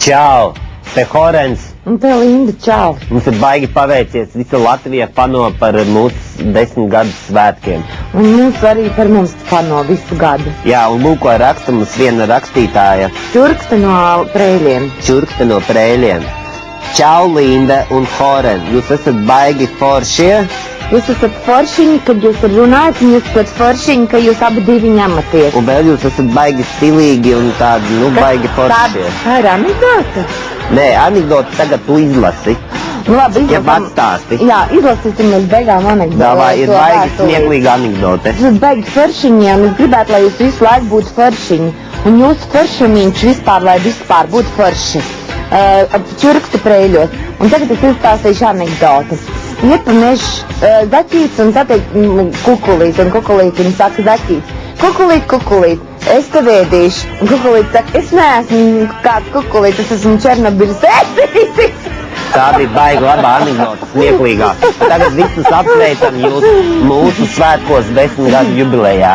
Čau! Te Horens! Un te Linda, čau! Mums ir baigi paveicies. Visa Latvija pano par mūsu 10 gadu svētkiem. Un mums arī par mums pano visu gadu. Jā, un lūk, ko raksta mums viena rakstītāja. Čurkste no Prēļiem. Čurkste no Prēļiem. Čau, Linda un Horen! Jūs esat baigi foršie? Jūs esat foršiņi, kad jūs runājat, un jūs esat foršiņi, ka jūs abi divi ņematies. Un vēl jūs esat baigi stilīgi un tādi, baigi foršie. Tā ir anekdote? Nē, anekdote tagad tu izlasi. Nu labi, Ja atstāsti. Jā, izlasīsim līdz beigām anekdote. Davai, ir baigi smieklīga anekdote. Jūs esat baigi foršiņi, un es gribētu, lai jūs visu laiku būtu foršiņi. Un jūsu foršumiņš vispār, lai vispār būtu forši. Čurkste Prēļos. Un tagad es izstāstīšu anekdoti. Iet pa mežu zaķīts un satiek kukulīt, un kukulīt viņam saka zaķīts. Kukulīt, kukulīt, es tev ēdīšu. Un kukulīt saka, es neesmu kāds kukulīt, es esmu Černobiļas ēdītis. Tā bija baigi labā anekdote, smieklīgā. Tagad visus apsveicam jūs mūsu svētkos 10 gadu jubilejā.